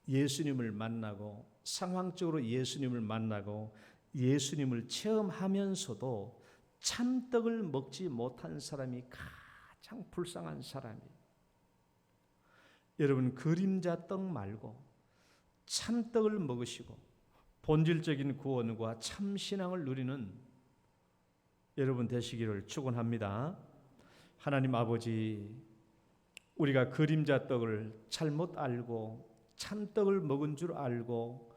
[SPEAKER 1] 예수님을 만나고 상황적으로 예수님을 만나고 예수님을 체험하면서도 참떡을 먹지 못한 사람이 가장 불쌍한 사람이에요. 여러분, 그림자 떡 말고 참떡을 먹으시고 본질적인 구원과 참신앙을 누리는 여러분 되시기를 축원합니다. 하나님 아버지, 우리가 그림자 떡을 잘못 알고 참떡을 먹은 줄 알고